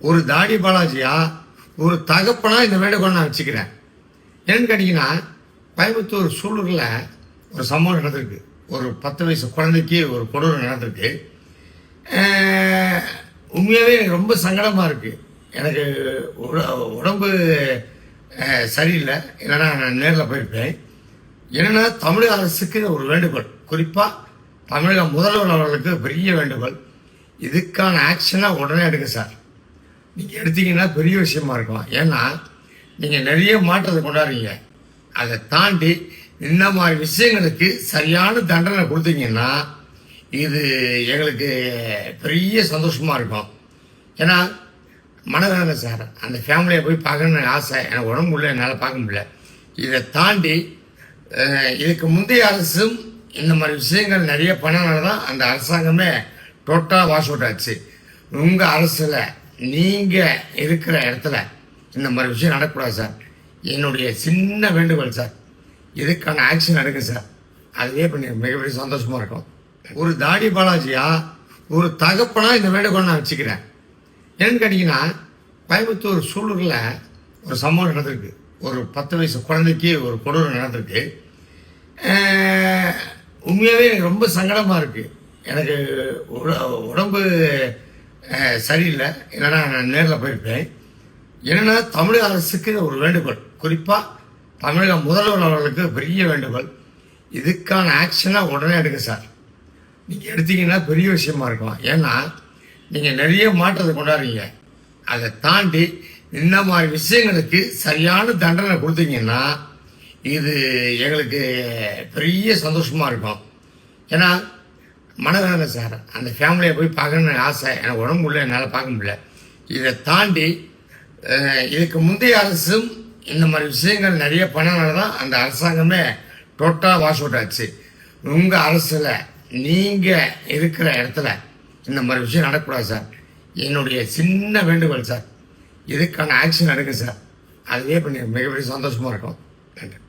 ஒரு தாடி பாலாஜியா ஒரு தகப்பனா இந்த வேண்டுகோள் நான் வச்சுக்கிறேன். ஏன்னு கேட்டிங்கன்னா, கோயம்புத்தூர் சூலூரில் ஒரு சம்பவம் நடந்திருக்கு. ஒரு 10 வயசு குழந்தைக்கு ஒரு கொடூரை நடந்திருக்கு. உண்மையாகவே எனக்கு ரொம்ப சங்கடமாக இருக்குது. எனக்கு உடம்பு சரியில்லை, இல்லைன்னா நான் நேரில் போயிருப்பேன். என்னென்னா, தமிழக அரசுக்கு ஒரு வேண்டுகோள், குறிப்பாக தமிழக முதல்வர் அவர்களுக்கு பெரிய வேண்டுகோள். இதுக்கான ஆக்ஷனாக உடனே எடுங்க சார். நீங்கள் எடுத்தீங்கன்னா பெரிய விஷயமா இருக்கும். ஏன்னா நீங்கள் நிறைய மாற்றத்தை கொண்டாடுறீங்க. அதை தாண்டி இந்த மாதிரி விஷயங்களுக்கு சரியான தண்டனை கொடுத்தீங்கன்னா இது எங்களுக்கு பெரிய சந்தோஷமாக இருக்கும். ஏன்னா மனவேதனை சார், அந்த ஃபேமிலியை போய் பார்க்கணுன்னு ஆசை. எனக்கு உடம்பு இல்லை, என்னால் பார்க்க முடியல. இதை தாண்டி இதுக்கு முந்தைய அரசும் இந்த மாதிரி விஷயங்கள் நிறைய பண்ணனால தான் அந்த அரசாங்கமே டோட்டலாக வாஷ் அவுட் ஆச்சு. உங்கள் அரசில் நீங்கள் இருக்கிற இடத்துல இந்த மாதிரி விஷயம் நடக்கக்கூடாது சார். என்னுடைய சின்ன வேண்டுகோள் சார், இதுக்கான ஆக்ஷன் எடுங்க சார். அதுவே பண்ணி மிகப்பெரிய சந்தோஷமாக இருக்கும். ஒரு தாடி பாலாஜியா ஒரு தகப்பனா இந்த வேண்டுகோள் நான் வச்சுக்கிறேன். ஏன்னு கேட்டிங்கன்னா, கோயம்புத்தூர் சூலூரில் ஒரு சம்பவம் நடந்திருக்கு. ஒரு 10 வயசு குழந்தைக்கு ஒரு கொடூரை நடந்திருக்கு. உண்மையாகவே எனக்கு ரொம்ப சங்கடமாக இருக்குது. எனக்கு உடம்பு சரியில்லை, இல்லைன்னா நான் நேரில் போயிருப்பேன். என்னென்னா, தமிழக அரசுக்கு ஒரு வேண்டுகோள், குறிப்பாக தமிழக முதல்வர் அவர்களுக்கு பெரிய வேண்டுகோள். இதுக்கான ஆக்ஷனாக உடனே எடுங்க சார். நீங்கள் எடுத்தீங்கன்னா பெரிய விஷயமா இருக்கும். ஏன்னா நீங்கள் நிறைய மாற்றத்தை கொண்டாடுறீங்க. அதை தாண்டி இந்த மாதிரி விஷயங்களுக்கு சரியான தண்டனை கொடுத்தீங்கன்னா இது எங்களுக்கு பெரிய சந்தோஷமாக இருக்கும். ஏன்னா மனவேதனை சார், அந்த ஃபேமிலியை போய் பார்க்கணுன்னு ஆசை. எனக்கு உடம்பு இல்லை, என்னால் பார்க்க முடியல. இதை தாண்டி இதுக்கு முந்தைய அரசும் இந்த மாதிரி விஷயங்கள் நிறைய பண்ணனால தான் அந்த அரசாங்கமே டோட்டலாக வாஷ் அவுட் ஆச்சு. உங்கள் அரசில் நீங்கள் இருக்கிற இடத்துல இந்த மாதிரி விஷயம் நடக்கக்கூடாது சார். என்னுடைய சின்ன வேண்டுகோள் சார், இதுக்கான ஆக்ஷன் எடுங்க சார். அதுவே பண்ணி மிகப்பெரிய சந்தோஷமாக இருக்கும். நன்றி.